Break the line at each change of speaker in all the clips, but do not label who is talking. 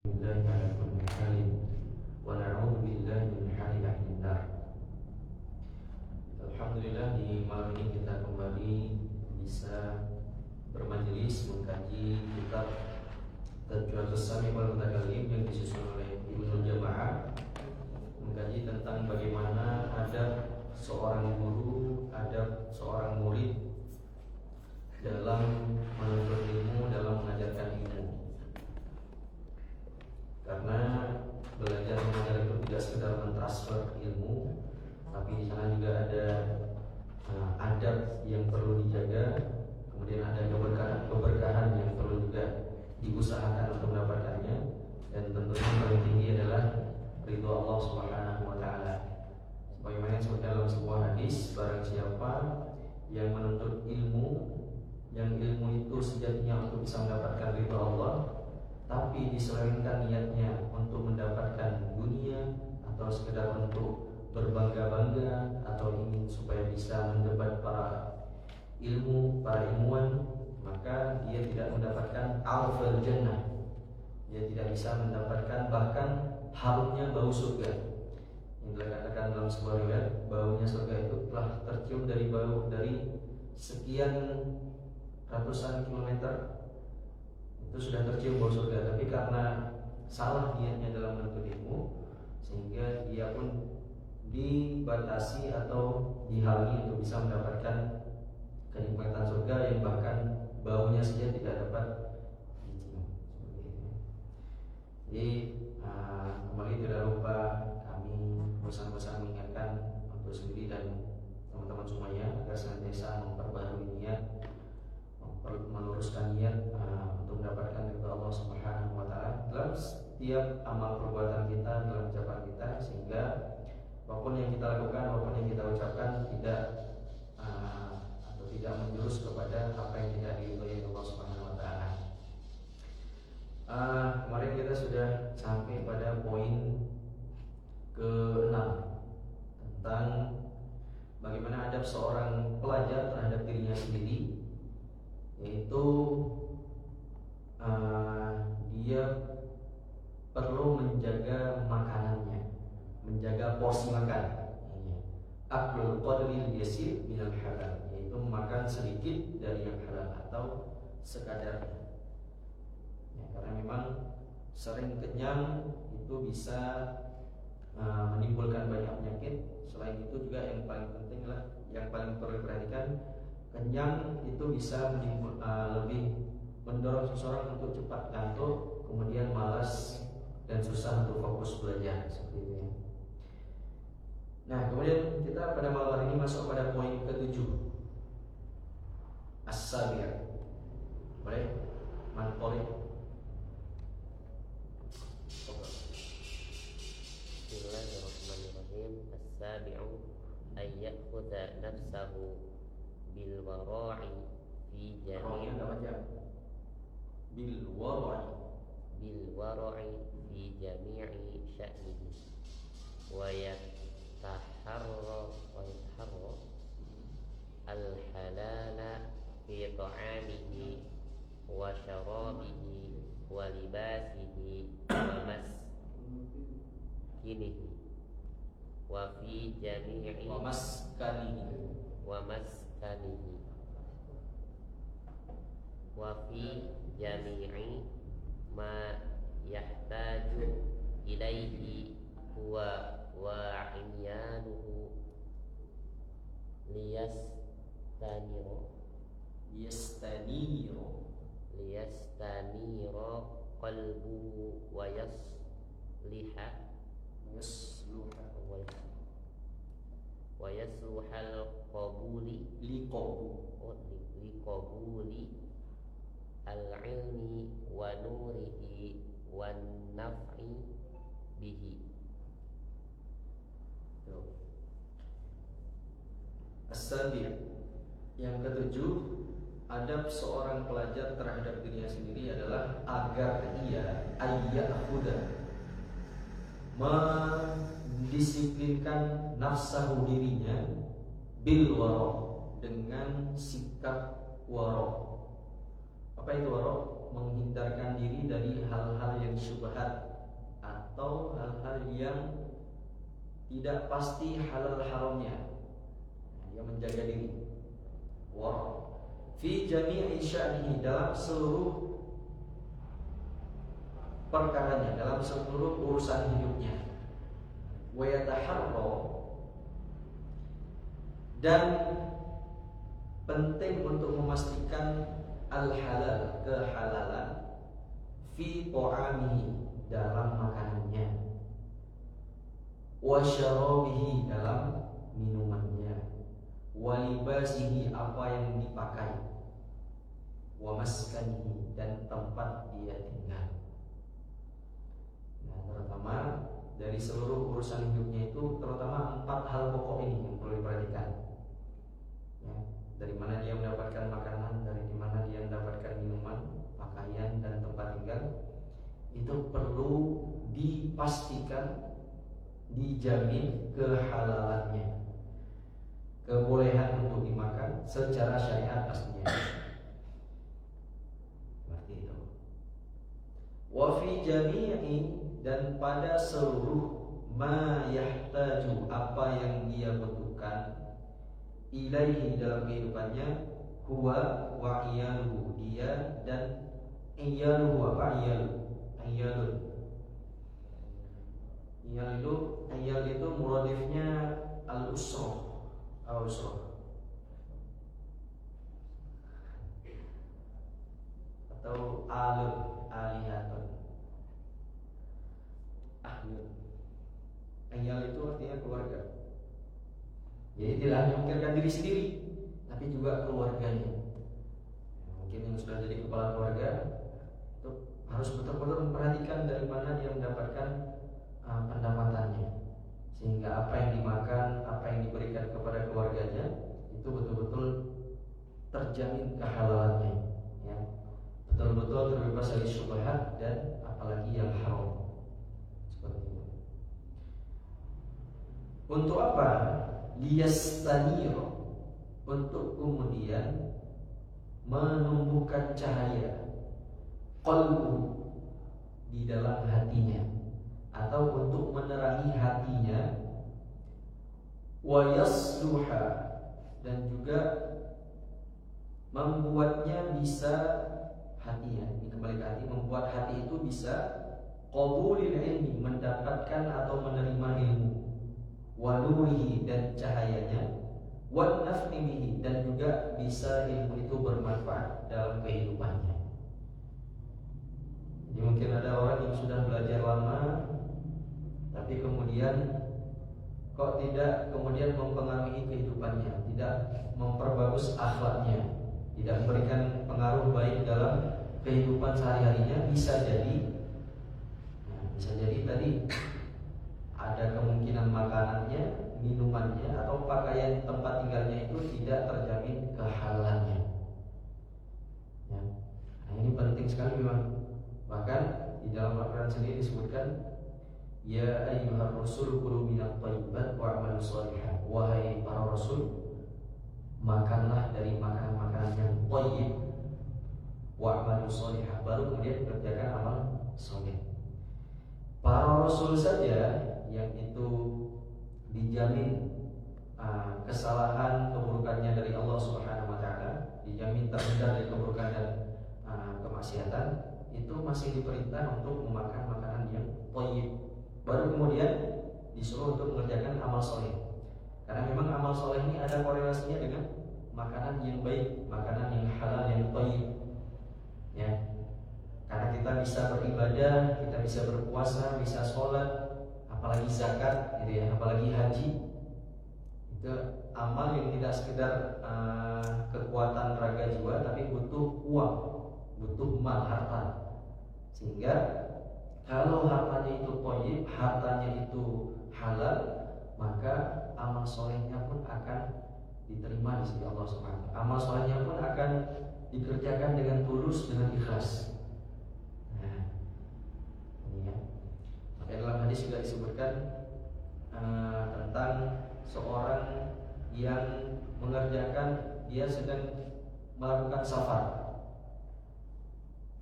Billahi ala kulli halin wa na'udzu billahi min hali ahli nar. Alhamdulillah, di malam ini kita kembali bisa bermajelis mengkaji kitab Tadhkiratus Sami wal Mutakallim yang disusun oleh Ibnu Jamaah, mengkaji tentang bagaimana adab seorang guru, adab seorang murid dalam menuntut ilmu, dalam mengajarkan ilmu. Karena belajar mengajar itu tidak sekedar mentransfer ilmu, tapi di sana juga ada adab yang perlu dijaga, kemudian ada keberkahan yang perlu juga diusahakan untuk mendapatkannya, dan tentunya yang paling tinggi adalah ridho Allah Subhanahu wa taala. Sebagaimana disebutkan dalam sebuah hadis, barang siapa yang menuntut ilmu, yang ilmu itu sejatinya untuk bisa mendapatkan ridho Allah, tapi diselewengkan niatnya untuk mendapatkan dunia atau sekedar untuk berbangga-bangga atau ingin supaya bisa mendebat para ilmuwan, maka dia tidak mendapatkan al-fal jannah. Dia tidak bisa mendapatkan bahkan harumnya bau surga. Yang dikatakan dalam sebuah riwayat, baunya surga itu telah tercium dari sekian ratusan kilometer. Itu sudah tercium bau surga, tapi karena salah niatnya dalam menuntut ilmu, sehingga dia pun dibatasi atau dihalangi untuk bisa mendapatkan kenikmatan surga yang bahkan baunya saja tidak dapat dicium. Jadi kembali tidak lupa kami bosan-bosan mengingatkan untuk sendiri dan teman-teman semuanya agar senantiasa memperbaharui niat, meluruskan niat untuk mendapatkan ridha Allah Subhanahu wa taala dalam setiap amal perbuatan kita, dalam ucapan kita, sehingga apapun yang kita lakukan, apapun yang kita ucapkan tidak atau tidak menjurus kepada apa yang tidak diridhoi Allah Subhanahu wa taala. Kemarin kita sudah sampai pada poin ke-6 tentang bagaimana adab seorang pelajar terhadap dirinya sendiri, yaitu dia perlu menjaga makanannya, menjaga porsi makan. Aklul qadril yasir minal halal, yaitu makan sedikit dari yang halal atau sekadarnya. Ya, karena memang sering kenyang itu bisa menimbulkan banyak penyakit. Selain itu juga yang paling penting lah, yang paling perlu diperhatikan, kenyang itu bisa lebih mendorong seseorang untuk cepat ngantuk, kemudian malas dan susah untuk fokus belajar, seperti itu ya. Nah, kemudian kita pada malam hari ini masuk pada poin ke-7, as-sabir. Boleh? Manqoli.
Bismillahirrahmanirrahim. As-sabi'u ay ya'khudha nafsahu bil wara'i fi jami'
bil wara'i
fi jami'i sya'nihi wa yataharra al halala fi ta'amihi wa syarabihi wa libasihi wa maskinihi wa fi jami'i
wa maskanihi
wa fi jami'i ma yahtaju ilaihi huwa wa imyanuhu liyastaniro qalbuhu wa yasluhal qabuli liqabuli al-ilmi wa nurihi wan naf'i bihi.
As-sabi', yang ke-7, adab seorang pelajar terhadap dirinya sendiri adalah agar ia mendisiplinkan nafsahu dirinya bil wara, dengan sikap wara. Apa itu wara? menghindarkan diri dari hal-hal yang syubhat atau hal-hal yang tidak pasti halal haramnya. Dia menjaga diri. Wa fi jami'i sya'nihi, dalam seluruh perkaranya, dalam seluruh urusan hidupnya. Wa yataharra, dan penting untuk memastikan al-halal, kehalalan, fi ta'amihi, dalam makanannya, wa syarabihi, dalam minumannya, wa libasihi, apa yang dipakai, wa maskanihi, dan tempat dia tinggal. Nah, terutama dari seluruh urusan hidupnya itu, terutama 4 hal pokok ini yang perlu diperhatikan. Ya, dari mana dia mendapatkan makanan, dari mana dia mendapatkan minuman, pakaian, dan tempat tinggal, itu perlu dipastikan, dijamin kehalalannya, kebolehan untuk dimakan secara syariat pastinya. Seperti itu. Wa fi jami'i, dan pada seluruh ma yahtaju, apa yang dia butuhkan, ilaihi, dalam kehidupannya, huwa wa iyaluhu, dia dan iyaluhu. Apa iyaluhu? Iyal itu muradifnya al-usrah, atau alihatun. Iyal itu artinya keluarga. Jadi tidak hanya memikirkan diri sendiri, tapi juga keluarganya. Mungkin yang sudah jadi kepala keluarga itu harus betul-betul memperhatikan dari mana dia mendapatkan pendapatannya, sehingga apa yang dimakan, apa yang diberikan kepada keluarganya itu betul-betul terjamin kehalalannya, ya, betul-betul terbebas dari syubhat dan apalagi yang haram. Seperti itu. Untuk apa? Liyastanir, untuk kemudian menumbuhkan cahaya qalbu, di dalam hatinya, atau untuk menerangi hatinya, wa yasluha, dan juga membuatnya bisa, hatinya ini kembali ke hati, membuat hati itu bisa qabulil ilmi, mendapatkan atau menerima ilmu, wa nurihi, dan cahayanya, wa naf'ihi, dan juga bisa ilmu itu bermanfaat dalam kehidupannya. Jadi mungkin ada orang yang sudah belajar lama, tapi kemudian kok tidak kemudian mempengaruhi kehidupannya, tidak memperbagus akhlaknya, tidak memberikan pengaruh baik dalam kehidupan sehari-harinya. Bisa jadi tadi ada kemungkinan makanannya, minumannya, atau pakaian tempat tinggalnya itu tidak terjamin kehalalannya. Ya. Nah, ini penting sekali memang. Bahkan di dalam Al-Quran sendiri disebutkan, ya ayyuhar rasul kulu minat thayyibat wa'malu shalihan, wahai para rasul, makanlah dari makanan-makanan yang thayyib, wa'malu shalihan, baru kemudian kerjakan amal saleh. Para rasul saja yang itu dijamin kesalahan keburukannya dari Allah Subhanahu wa taala, dijamin terhindar dari keburukan dan kemaksiatan, itu masih diperintah untuk memakan makanan yang thayyib, baru kemudian disuruh untuk mengerjakan amal soleh. Karena memang amal soleh ini ada korelasinya dengan makanan yang baik, makanan yang halal, yang thayyib, ya. Karena kita bisa beribadah, kita bisa berpuasa, bisa sholat, apalagi zakat, gitu ya, apalagi haji. Itu amal yang tidak sekedar kekuatan raga jiwa, tapi butuh uang, butuh mal, harta. Sehingga kalau hartanya itu thayyib, hartanya itu halal, maka amal solehnya pun akan diterima di sisi Allah Subhanahu wa taala. Amal solehnya pun akan dikerjakan dengan tulus, dengan ikhlas. Nah, ini ya. Maka dalam hadis juga disebutkan tentang seorang yang mengerjakan, dia sedang melakukan safar,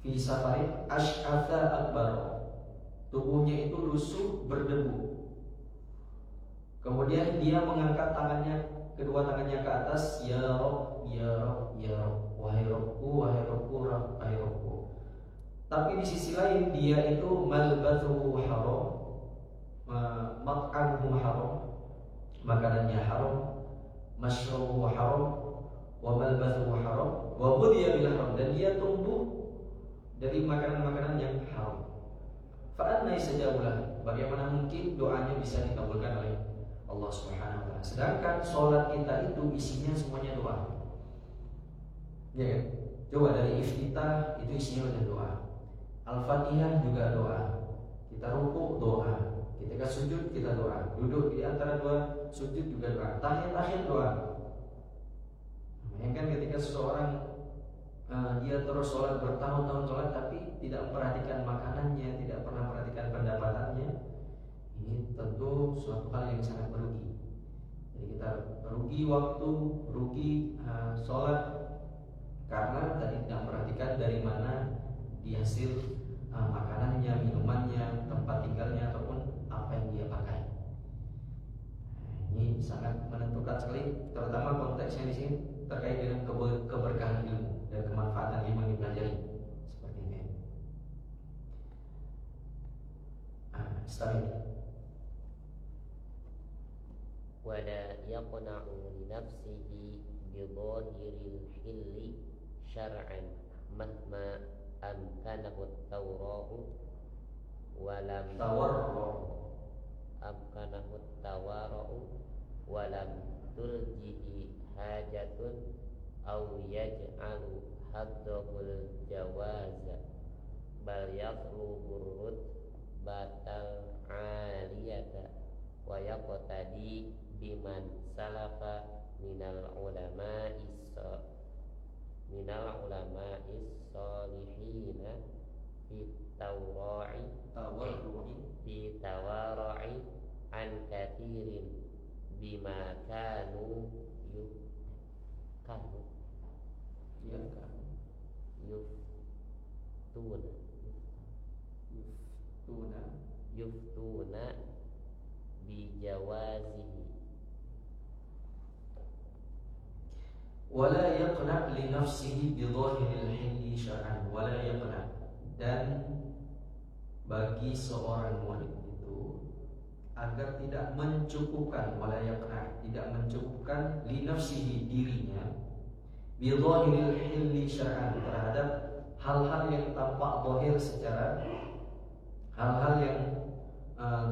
fi safarin asy'atha akbar. Tubuhnya itu lusuh berdebu. Kemudian dia mengangkat kedua tangannya ke atas, ya Rabb, ya Rabb, ya Rabb, wahai Rabbku, wahai Rabbku, wahai Rabbku. Tapi di sisi lain dia itu malbathuhu haram, mat'amuhu haram, makanannya haram, masyrabuhu haram, wa malbathuhu haram, wa ghudhiya bil haram, dan dia tumbuh dari makanan-makanan yang haram. Fa'anna yastajabulah, bagaimana mungkin doanya bisa dikabulkan oleh Allah Subhanahu wa taala? Sedangkan sholat kita itu isinya semuanya doa. Ya kan? Coba dari iftitah itu isinya udah doa. Al-Fatihah juga doa. Kita rukuk doa. Ketika sujud kita doa. Duduk di antara dua sujud juga doa. Tahiyat doa. Ya kan, ketika seseorang dia terus sholat bertahun-tahun sholat tapi tidak memperhatikan makanannya, tidak pernah perhatikan pendapatannya, ini tentu suatu hal yang sangat merugi. Jadi kita rugi waktu, rugi sholat karena tadi tidak memperhatikan dari mana dihasil makanannya, minumannya, tempat tinggalnya, ataupun apa yang dia pakai. Ini sangat menentukan sekali, terutama konteksnya di sini terkait dengan keberkahan ilmu dan kemanfaatan yang dipelajari seperti ini. Setelah
wala yaqna'u li nafsihi bi dhahiril hilli syar'an mahma amkanahu at-tawra'u walam amkanahu at-tawara'u walam tuljihi hajatun aw yaj'alu haddahul jawaza bal yaqlubur batal aliyata wa yaqtadi biman salafa minal ulama'is salihina fi tawarru'i an kathirin bima kanu yuftuna bijawazihi
wala yaqna' li nafsihi bi dhahiril hilli syar'an, wala yaqna', dan bagi seorang murid itu agar tidak mencukupkan, wala yaqna', tidak mencukupkan li nafsihi, dirinya, bi dhahiril hilli syar'an, terhadap hal-hal yang tampak zahir secara hal-hal yang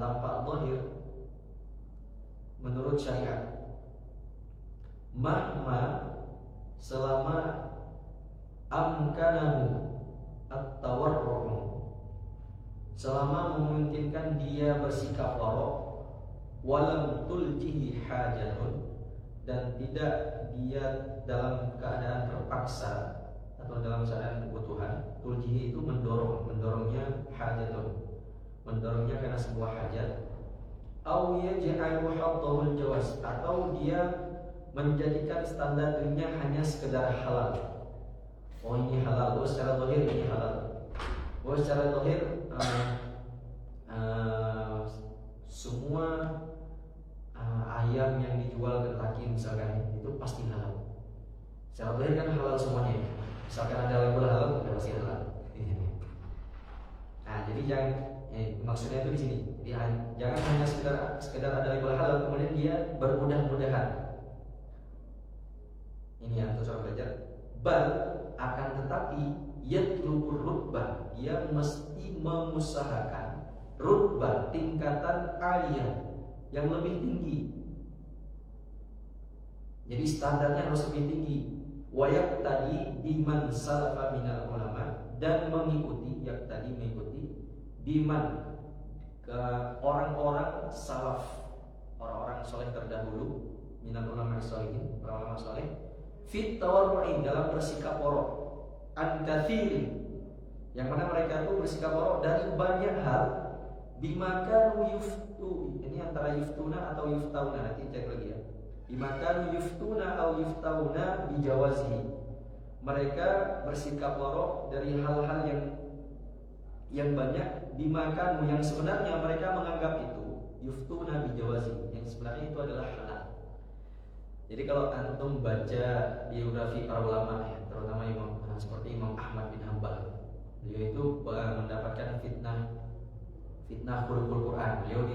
tampak zahir menurut syariat. Mahma, selama amkanahu at-tawarru', selama memungkinkan dia bersikap wara', walam tuljihi hajatun, dan tidak dia dalam keadaan terpaksa atau dalam keadaan kebutuhan. Tuljihi itu mendorongnya hajatun, mendorongnya karena sebuah hajat. Au yaj'alu haddahul jawaz, atau dia menjadikan standar dirinya hanya sekedar halal. Oh ini halal, oh secara zahir ini halal, oh secara zahir semua ayam yang dijual ke Kentucky misalkan itu pasti halal. Secara zahir kan halal semuanya. Misalkan ada label halal, udah pasti halal. Nah, jadi jangan, maksudnya itu di sini. Jadi jangan hanya sekedar ada label halal kemudian dia bermudah-mudahan. Ini yang harus orang belajar. Bal, akan tetapi yatlubur rutbah, dia mesti mengusahakan rutbah, tingkatan aliyah yang lebih tinggi. Jadi standarnya harus lebih tinggi. Wayak tadi biman salafa minal ulama, dan mengikuti biman, ke orang-orang salaf, orang-orang soleh terdahulu, minal ulama sholihin, ulama soleh, fit tawarru'in, dalam bersikap wara', an katsirin, yang mana mereka itu bersikap wara' dari banyak hal, bimakanu yuftu, ini antara yuftuna atau yuftauna, nanti cek lagi ya. Bimakanu yuftuna atau yuftauna bijawazi, mereka bersikap warok dari hal-hal yang banyak, bimakan yang sebenarnya mereka menganggap itu yuftuna bijawazi, yang sebenarnya itu adalah halal. Jadi kalau antum baca biografi para ulama ya, terutama seperti Imam Ahmad bin Hanbal, beliau itu mendapatkan fitnah khulqul Quran. Beliau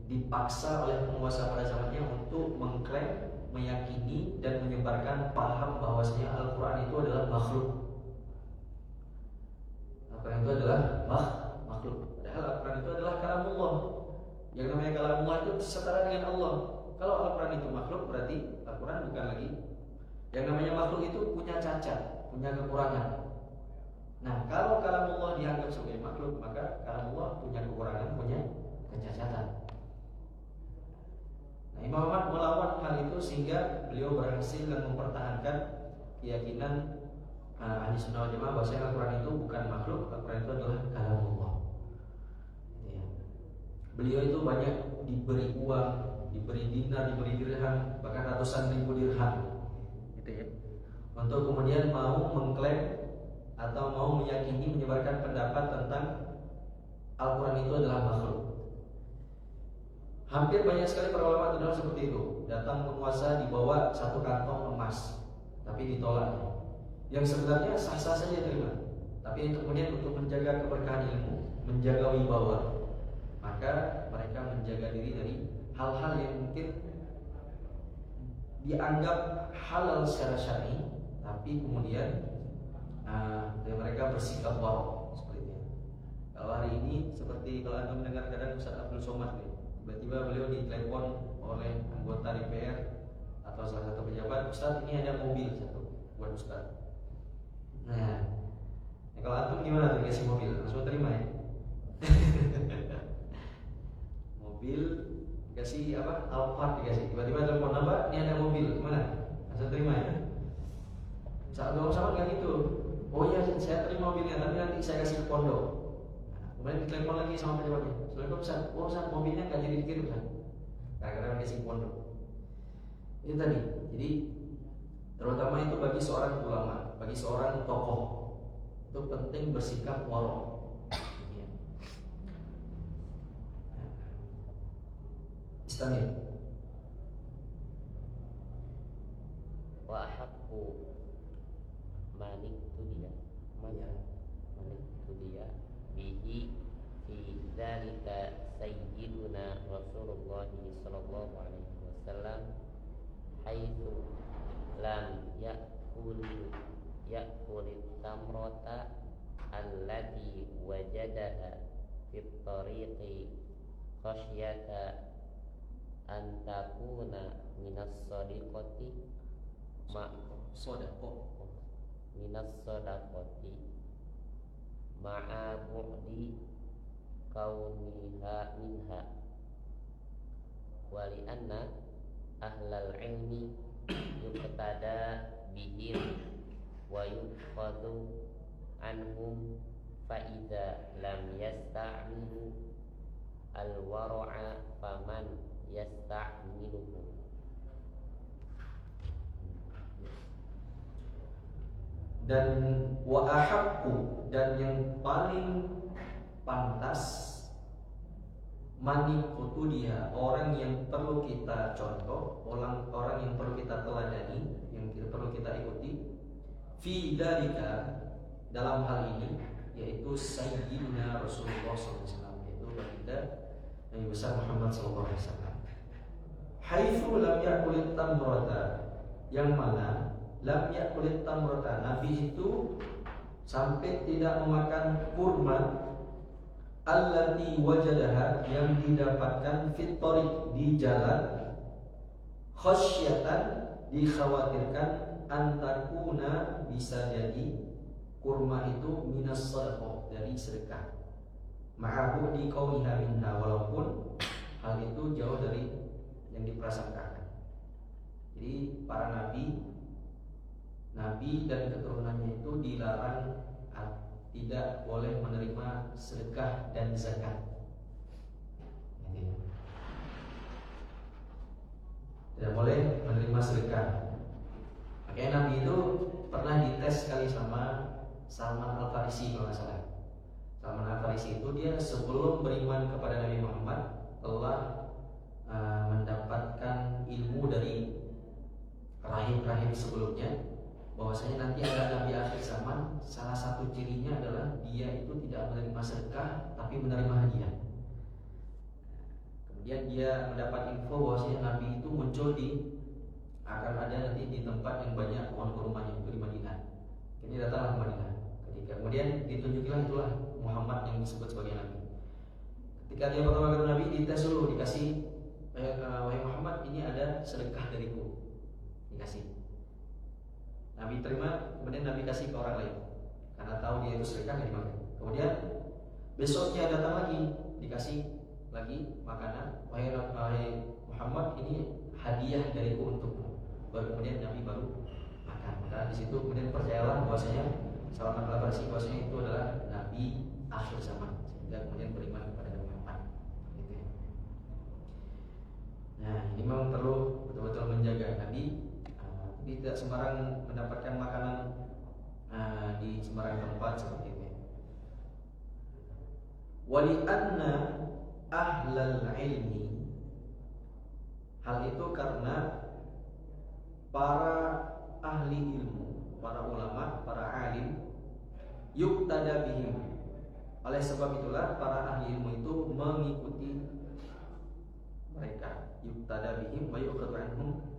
dipaksa oleh penguasa pada zamannya untuk mengklaim, meyakini dan menyebarkan paham bahwasanya Al-Quran itu adalah makhluk. Al-Quran itu adalah makhluk. Padahal Al-Quran itu adalah kalamullah. Yang namanya kalamullah itu setara dengan Allah. Kalau Al-Quran itu makhluk, berarti Al-Quran bukan lagi. Yang namanya makhluk itu punya cacat, punya kekurangan. Nah, kalau kalamullah dianggap sebagai makhluk, maka kalamullah punya kekurangan, punya kecacatan. Nah, Imam Ahmad melawan hal itu sehingga beliau berhasil dan mempertahankan keyakinan ahli sunnah wal jamaah bahwa Al-Quran itu bukan makhluk, Al-Quran itu adalah kalamullah. Ya. Beliau itu banyak diberi uang, diberi dinar, diberi dirham, bahkan ratusan ribu dirham, gitu ya, untuk kemudian mau mengklaim atau mau meyakini, menyebarkan pendapat tentang Al-Quran itu adalah makhluk. Hampir banyak sekali para ulama adalah seperti itu. Datang penguasa dibawa satu kantong emas, tapi ditolak. Yang sebenarnya sah-sah saja terima, tapi kemudian untuk menjaga keberkahan ilmu, menjaga wibawa, maka mereka menjaga diri dari hal-hal yang mungkin dianggap halal secara syar'i, tapi kemudian mereka bersikap warok seperti itu. Kalau hari ini seperti kalau anda mendengar kadang Ustaz Abdul Somad nih, tiba-tiba beliau ditelepon oleh anggota DPR atau salah satu pejabat, Ustaz ini ada mobil satu buat Ustaz. Nah, kalau antum gimana tuh dikasih mobil? Langsung terima ya? Mobil dikasih apa? Alphard dikasih. Tiba-tiba telepon apa? Ini ada mobil, gimana? Langsung terima ya? Saat doang sama nggak gitu. Oh iya, saya terima mobilnya, tapi nanti saya kasih ke pondok. Nah, kemudian ditelepon lagi sama pejabatnya. Assalamualaikum Ustaz, oh Ustaz mobilnya nggak jadi dikirim Ustaz, karena kasih ke pondok. Itu tadi. Jadi terutama itu bagi seorang ulama, bagi seorang tokoh, itu penting bersikap warok. Istamil.
Wa haqqu manik tu dia, manik tu dia bihi fi dzalika sayyiduna Rasulullah sallallahu alaihi wasallam haitsu lam ya'kul tamrata allati wajadaha fit tariqi khasyata an takuna minas sadiqati minas sadaqati ma'a bu'di kauniha minha wa li anna ahlal ilmi yuqtada bihim wa yuqadu anhum fa idza lam yasta'milu al-wara'a faman yasta'miluhu.
Dan wa ahaqqu, dan yang paling pantas, manikutu dia, orang yang perlu kita contoh, orang yang perlu kita teladani, yang perlu kita ikuti, fi dzalika, dalam hal ini, yaitu sayyidina Rasulullah SAW, yaitu baginda Nabi besar Muhammad SAW. Haitsu lam yakulit tamrata, yang mana lam yakulit tamrata, Nabi itu sampai tidak memakan kurma allati wajadaha, yang didapatkan fit tariq, di jalan, khasyatan, dikhawatirkan, antakuna, bisa jadi kurma itu minas sadaqah, dari sedekah, ma'ahu di kauniha minha, walaupun hal itu jauh dari yang diprasangkakan. Jadi para nabi dan keturunannya itu dilarang tidak boleh menerima sedekah dan zakat. Tidak boleh menerima sedekah. Makanya Nabi itu pernah dites sekali sama Salman Al Farisi kalau nggak salah. Salman Al Farisi itu dia sebelum beriman kepada Nabi Muhammad telah mendapatkan ilmu dari rahib-rahib sebelumnya, bahwasanya nanti ada Nabi akhir zaman, salah satu cirinya adalah dia itu tidak menerima sedekah tapi menerima hadiah. Kemudian dia mendapat info bahwasanya Nabi itu muncul akan ada nanti di tempat yang banyak pohon kurmanya, itu di Madinah. Ini datanglah ke Madinah. Kemudian ditunjukilah itulah Muhammad yang disebut sebagai Nabi. Ketika dia pertama ketemu Nabi, dites dulu, dikasih, wahai Muhammad, ini ada sedekah dariku, dikasih. Nabi terima, kemudian Nabi kasih ke orang lain karena tahu dia itu sedekah nggak dimakan. Kemudian besoknya datang lagi, dikasih lagi makanan, wahai Muhammad, ini hadiah dariku untukmu. Baru kemudian Nabi baru makan. Maka di situ kemudian percayalah bahwasanya Salman Al Farisi bahwasanya itu adalah Nabi akhir zaman, sehingga kemudian beriman kepada Nabi Muhammad. Gitu ya. Nah, ini memang perlu betul-betul menjaga Nabi. Jadi tidak sembarang mendapatkan makanan di sembarang tempat seperti itu. Wali anna ahlal ilmi, hal itu karena para ahli ilmu, para ulama, para alim, yuqtada bihim. Oleh sebab itulah para ahli ilmu itu mengikuti mereka. Yuqtada bihim wa yuqadu anhum.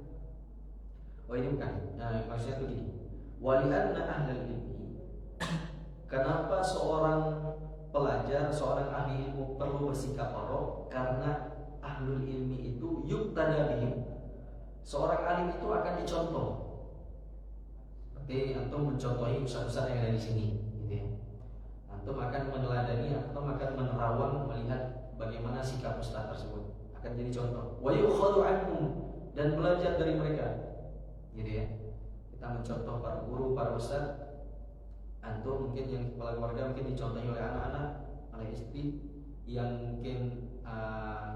Oh ini bukan. Nah, maksudnya itu gini. Wali anna ahlal ilmi. Kenapa seorang pelajar, seorang ahli ilmu perlu bersikap waro? Karena ahlul ilmi itu yuqtada bihim. Seorang alim itu akan dicontoh. Seperti antum mencontohi ustaz-ustaz yang ada di sini, gitu ya. Antum akan meneladani, antum akan menerawang melihat bagaimana sikap ustaz tersebut. Akan jadi contoh. Wa yukhadu anhum, dan belajar dari mereka. Gitu ya. Kita mencontoh para guru, para ustaz. Antum mungkin yang kepala keluarga mungkin dicontohi oleh anak-anak, oleh istri, yang mungkin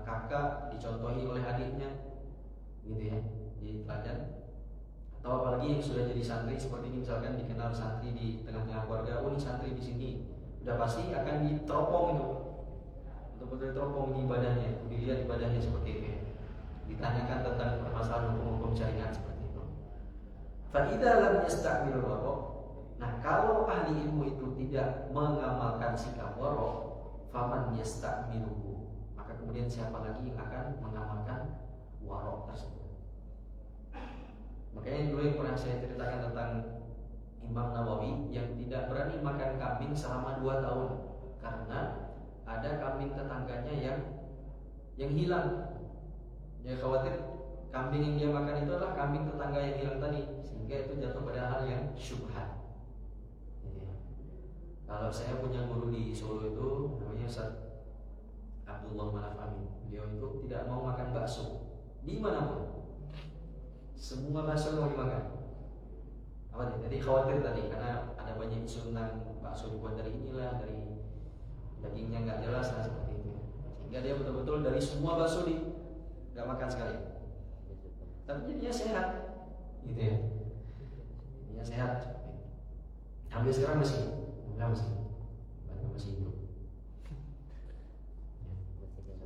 kakak dicontohi oleh adiknya, gitu ya, di teladan. Atau apalagi yang sudah jadi santri seperti ini, misalkan dikenal santri di tengah-tengah keluarga, oh ini santri di sini, udah pasti akan diteropong itu, betul-betul diteropong ini ibadahnya, dilihat ibadahnya seperti itu, ditanyakan tentang permasalahan hukum-hukum syariat seperti itu. Fa idza lam yasta'milul wara'. Nah, kalau ahli ilmu itu tidak mengamalkan sikap wara', faman yasta'miluhu, maka kemudian siapa lagi yang akan mengamalkan wara' tersebut? Makanya dulu yang pernah saya ceritakan tentang Imam Nawawi yang tidak berani makan kambing selama 2 tahun karena ada kambing tetangganya yang hilang. Dia khawatir kambing yang dia makan itu adalah kambing tetangga yang hilang tadi, sehingga itu jatuh pada hal yang syubhat. Kalau saya punya guru di Solo itu namanya Ustaz Abdullah Manaf Amin. Beliau itu tidak mau makan bakso dimanapun. Semua bakso mau dimakan. Apa nih? Jadi khawatir tadi karena ada banyak isu tentang bakso dibuat dari inilah, dari dagingnya nggak jelas lah seperti itu. Sehingga dia betul-betul dari semua bakso nggak makan sekali. Tapi jadinya sehat, gitu ya. Jadinya sehat. Sampai sekarang masih hidup.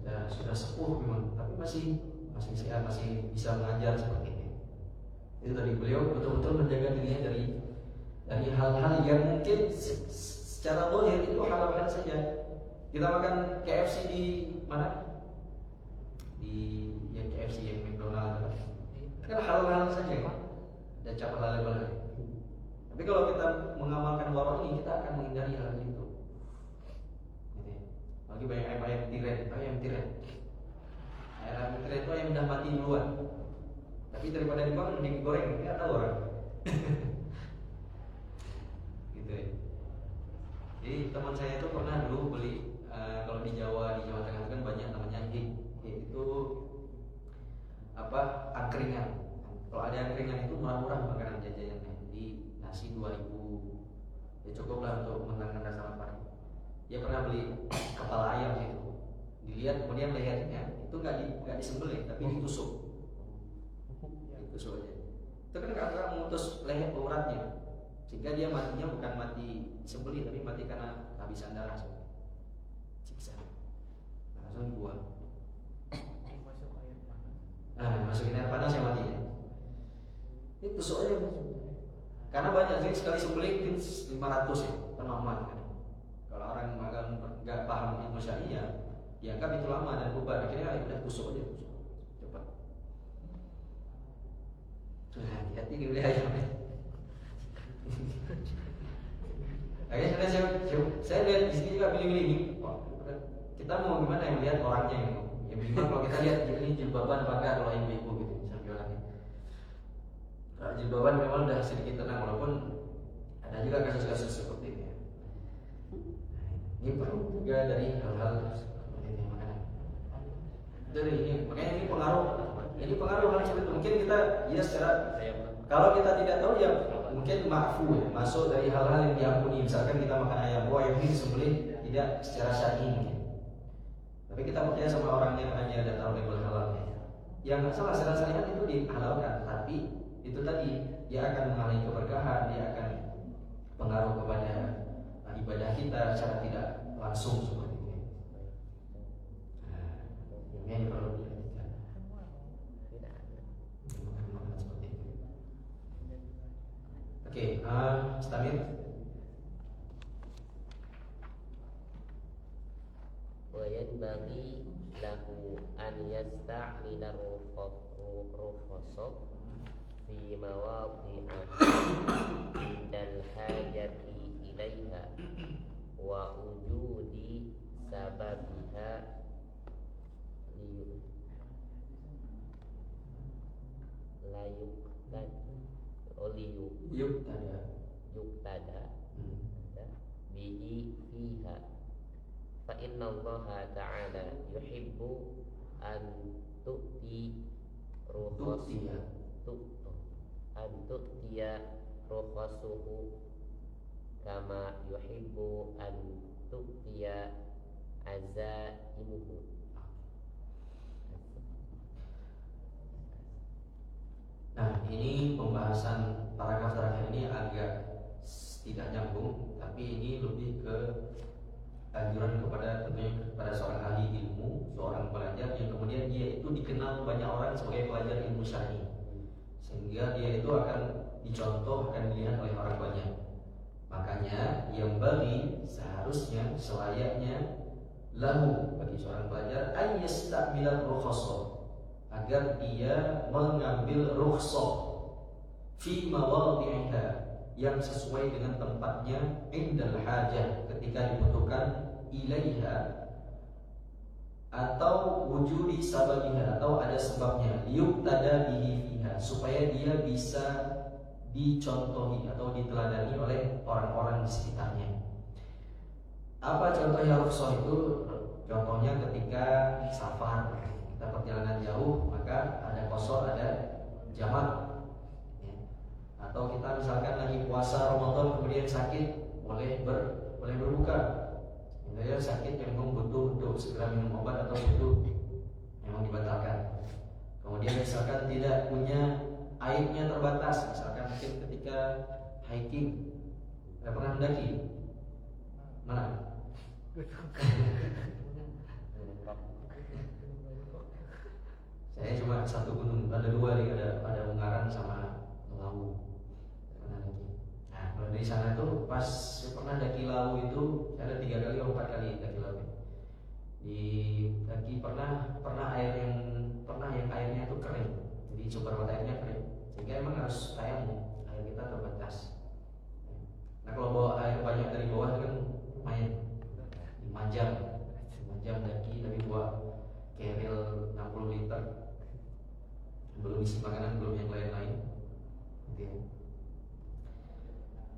Ya, sudah sepuh memang, tapi masih sehat, masih bisa mengajar seperti ini. Itu tadi beliau betul-betul menjaga dirinya dari hal-hal yang mungkin secara zahir itu hal-hal saja. Kita makan KFC di mana? Di yang KFC yang McDonald kan hal-hal saja kan? Ada cap halal. Tapi kalau kita mengamalkan wara' ini, kita akan menghindari hal itu. Lagi banyak ayam tiren. Ayam tiren itu ayam udah mati duluan. Tapi daripada dimakan mending digoreng, nggak tahu orang. Gitu ya. Jadi teman saya itu pernah dulu beli kalau di Jawa Tengah kan banyak namanya itu angkringan. Kalau ada angkringan itu murah-murah makanan jajanannya. Jadi nasi 2.000 ya cukuplah untuk menangkan rasa lapar. Dia pernah beli kepala ayam itu, dilihat kemudian lehernya itu nggak disembelih tapi ditusuk aja. Itu kan nggak memutus leher uratnya, sehingga dia matinya bukan mati sembelih tapi mati karena kehabisan darah, siksa, langsung dibuang. Masukin air panas yang mati. Itu soalnya karena banyak sekali sembelih mungkin 500 ya, kan lama kan. Kalau orang nggak paham ilmu syariah, dianggap itu lama dan bubar. Akhirnya udah tusuk aja, cepat. Hati-hati dibeli ayam. Akhirnya saya lihat di sini juga pilih-pilih ini. Kita mau gimana yang lihat orangnya ini? Ya minimal kalau kita lihat ini jilbaban pakai kalau ibu-ibu gitu bisa jualannya. Kalau jilbaban memang udah sedikit tenang walaupun ada juga kasus-kasus seperti ini. Ini perlu juga dari hal-hal seperti ini makanya. Dari ini makanya ini pengaruh hal seperti itu. Mungkin kita ya secara kalau kita tidak tahu ya mungkin ma'fu ya, masuk dari hal-hal yang diampuni. Misalkan kita makan ayam, yang ini disembelih tidak secara syar'i mungkin. Tapi kita percaya sama orang yang hanya ada tahu label halalnya. Yang nggak salah secara syariat itu dihalalkan, tapi itu tadi dia akan mengalami keberkahan, dia akan pengaruh kepada ibadah kita secara tidak langsung seperti itu. Nah, ini perlu diperhatikan. Seperti itu. Oke, Stamir.
وينبغي له أن يستعمل الرخص في مواضع عند الحاجة إليها ووجود سببها يقتدى به فيها فإن الله تعالى يحب أن تؤتي رخصه كما يحب أن تؤتي عزائمه.
Nah, ini pembahasan paragraf terakhir ini agak tidak nyambung, tapi ini lebih ke anjuran kepada tentunya kepada seorang ahli ilmu, seorang pelajar yang kemudian dia itu dikenal banyak orang sebagai pelajar ilmu syar'i, sehingga dia itu akan dicontoh, akan dilihat oleh orang banyak. Makanya yang bagi seharusnya selayaknya lahu bagi seorang pelajar ayyastamilal rukhsah, agar dia mengambil rukhsah fi mawadhi'iha yang sesuai dengan tempatnya indal hajah ketika dibutuhkan ilaiha atau wujudi sababiha atau ada sebabnya yuqtada bihi fiha supaya dia bisa dicontohi atau diteladani oleh orang-orang di sekitarnya. Apa contohnya rukhsah itu? Contohnya ketika safar, kita perjalanan jauh, maka ada qashar, ada jamak. Atau kita misalkan lagi puasa Ramadan kemudian sakit, boleh berbuka. Misalnya sakit yang memang butuh untuk segera minum obat atau butuh memang dibatalkan. Kemudian misalkan tidak punya airnya terbatas, misalkan mungkin ketika hiking, tidak pernah mendaki, mana? Saya cuma satu gunung, ada dua nih, ada Ungaran sama Lawu. Nah, kalau dari sana tuh pas pernah daki Lawu itu ada 3 kali atau 4 kali daki Lawu. Di daki pernah yang airnya tuh kering, jadi sumber mata airnya kering, sehingga emang harus tayamum, air kita terbatas. Nah kalau bawa air banyak dari bawah itu kan lumayan 5 jam daki, tapi bawa keril 60 liter, belum isi makanan, belum yang lain-lain.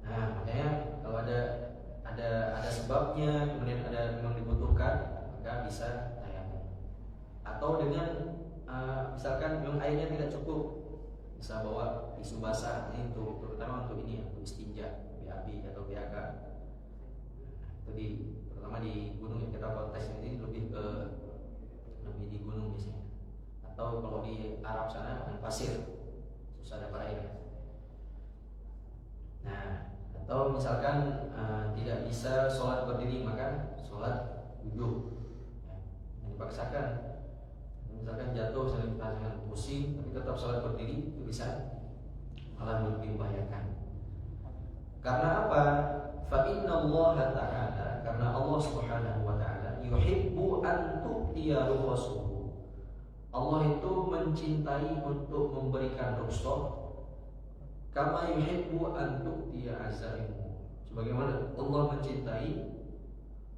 Nah, makanya kalau ada sebabnya, kemudian ada memang dibutuhkan, maka bisa tayamum. Atau dengan misalkan memang airnya tidak cukup, bisa bawa tisu basah, ini terutama untuk ini, untuk istinja, BAB atau BAK. Itu terutama di gunung yang kita konteks ini lebih di gunung biasanya. Atau kalau di Arab sana pasir, susah dapat air. Nah, Atau misalkan tidak bisa sholat berdiri maka sholat duduk, ya, dipaksakan. Misalkan jatuh dengan pusing tapi tetap sholat berdiri, itu bisa malah lebih membahayakan. Karena apa? Fa inna Allah Ta'ala, karena Allah Subhanahu wa Ta'ala yuhibbu an tu'tiya rukhsatuhu. Allah itu mencintai untuk memberikan rukhsah, kama yuhibbu an tu'tiya azaimu. Sebagaimana Allah mencintai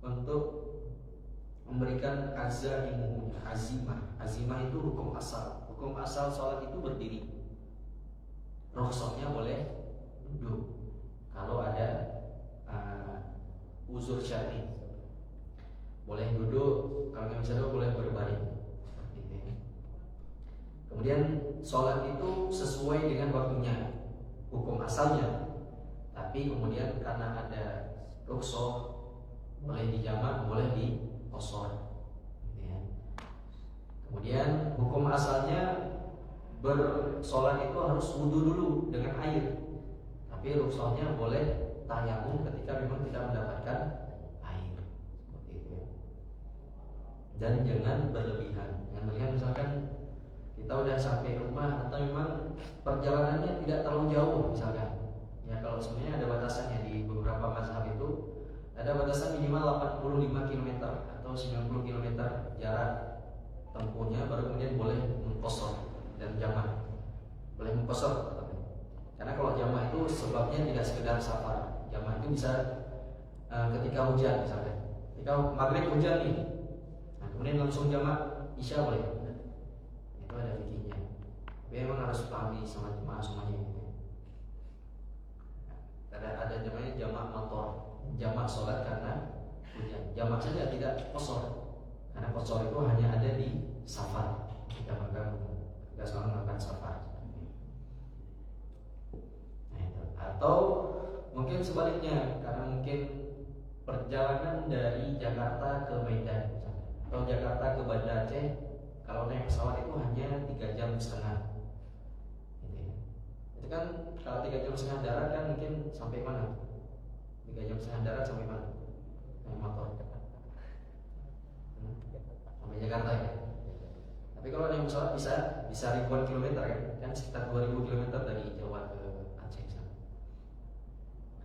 untuk memberikan azaimu, azimah. Azimah itu hukum asal. Hukum asal sholat itu berdiri. Rukhsahnya boleh duduk kalau ada uzur syar'i. Boleh duduk, kalau nggak bisa duduk boleh berbaring. Seperti ini. Kemudian sholat itu sesuai dengan waktunya, hukum asalnya. Tapi kemudian karena ada rukhsah, boleh dijamak, boleh diqashar. Ya. Kemudian hukum asalnya bersolat itu harus wudu dulu dengan air. Tapi rukhsahnya boleh tayamum ketika memang tidak mendapatkan air. Seperti itu. Dan jangan berlebihan. Jangan berlebihan, misalkan kita udah sampai rumah atau memang perjalanannya tidak terlalu jauh misalkan. Ya kalau sebenarnya ada batasannya di beberapa mazhab itu ada batasan minimal 85 km atau 90 km jarak tempuhnya, baru kemudian boleh mengqashar dan jamak. Boleh mengqashar. Karena kalau jamak itu sebabnya tidak sekedar safar. Jamak itu bisa ketika hujan misalnya. Ketika maghrib hujan nih, nah kemudian langsung jamak isya boleh. Itu ada fikihnya. Tapi memang harus pahami sama jemaah semuanya gitu. Ada namanya jamak motor, jamak sholat karena hujan. Jamak saja tidak qashar. Karena qashar itu hanya ada di safar. Kita seorang melakukan safar. Atau mungkin sebaliknya, karena mungkin perjalanan dari Jakarta ke Medan misalnya, atau Jakarta ke Banda Aceh, kalau naik pesawat itu hanya 3,5 jam. Gitu ya. Itu kan kalau 3,5 jam darat kan mungkin sampai mana? 3,5 jam darat sampai mana? Naik motor. Sampai Jakarta ya. Tapi kalau naik pesawat bisa ribuan kilometer kan sekitar 2.000 kilometer dari Jawa ke Aceh.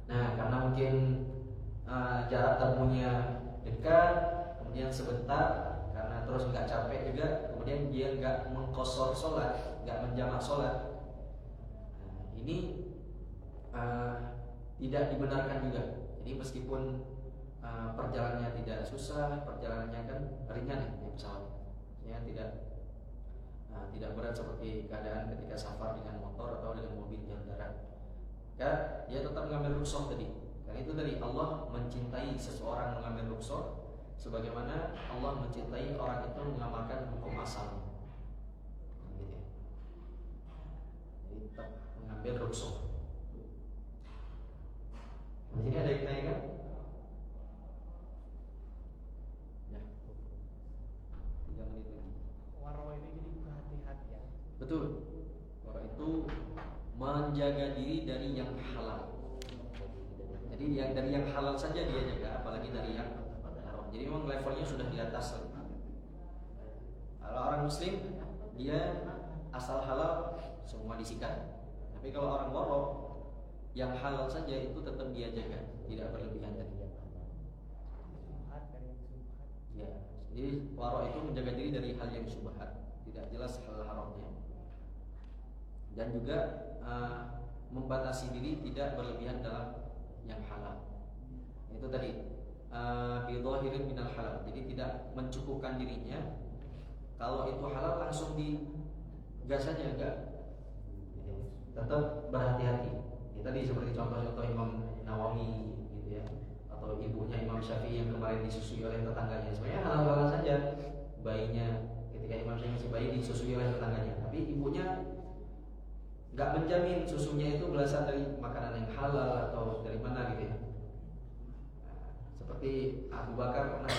Nah, karena mungkin jarak tempuhnya dekat, kemudian sebentar, karena terus nggak capek juga, kemudian dia nggak mengqashar sholat, nggak menjamak sholat. Nah, ini tidak dibenarkan juga. Jadi meskipun perjalanannya tidak susah, perjalanannya kan ringan ya pesawat, ya tidak berat seperti keadaan ketika safar dengan motor atau dengan mobil yang darat. Ya, dia tetap mengambil rukhsah tadi. Karena itu tadi Allah mencintai seseorang mengambil rukhsah sebagaimana Allah mencintai orang itu mengamalkan hukum asalnya. Gitu ya. Jadi tetap mengambil rukhsah. Di sini ada yang tanya kan? Ya. 3 menit lagi.
Waro ini jadi kehati-hatian.
Betul. Waro itu menjaga diri dari yang halal. Jadi dari yang halal saja dia jaga, apalagi dari yang haram. Jadi memang levelnya sudah di atas. Kalau orang muslim dia asal halal semua disikat. Tapi kalau orang waro yang halal saja itu tetap dia jaga, tidak berlebihan dari yang halal. Ya, jadi waro itu menjaga diri dari hal yang syubhat, tidak jelas hal haramnya. Dan juga membatasi diri tidak berlebihan dalam yang halal. Itu tadi bidhahirin minal halal. Jadi tidak mencukupkan dirinya. Kalau itu halal langsung digas saja, enggak. Tetap berhati-hati. Ya, tadi seperti contoh-contoh Imam Nawawi gitu ya, atau ibunya Imam Syafi'i yang kemarin disusui oleh tetangganya. Sebenarnya halal-halal saja. Bayinya ketika Imam Syafi'i masih bayi disusui oleh tetangganya, tapi ibunya nggak menjamin susunya itu berasal dari makanan yang halal atau dari mana gitu ya. Nah, seperti Abu Bakar pernah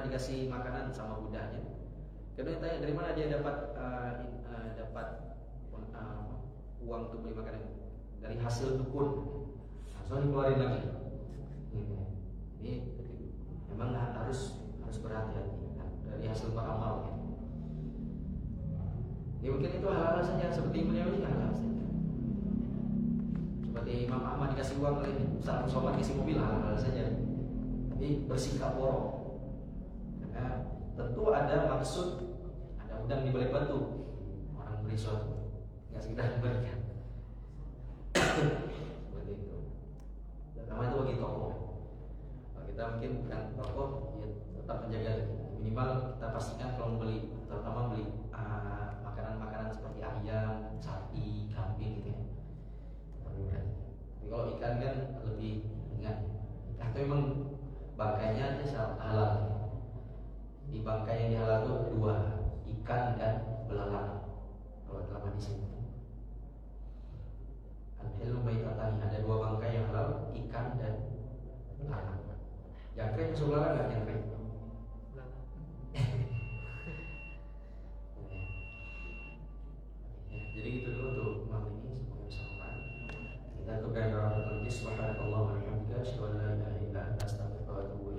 dikasih makanan sama budaknya. Kemudian tanya dari mana dia dapat uang untuk beli makanan. Dari hasil dukun. Nah, langsung dikeluarin lagi. Gitu. Jadi memang harus berhati-hati dari hasil beramal. Gitu. Ya mungkin itu hal-hal saja seperti beliau ini hal-hal saja. Seperti Imam Ahmad dikasih uang oleh Ustaz Somad dikasih mobil hal-hal saja. Tapi bersikap borok. Karena tentu ada maksud, ada udang di balik batu. Orang beri sesuatu nggak sekedar memberikan. Seperti itu. Dan nama itu bagi tokoh. Kalau kita mungkin bukan tokoh, ya tetap menjaga minimal kita pastikan kalau membeli, terutama beli makanan-makanan seperti ayam, sapi, kambing gitu ya. Tapi kalau ikan kan lebih ringan. Ikan itu memang bangkainya aja halal. Di bangkai yang dihalal itu dua, ikan dan belalang. Kalau dalam hadis itu. Al-hilu maitatani, ada dua bangkai yang halal, ikan dan belalang. Jangkrik masuk belalang nggak jangkrik?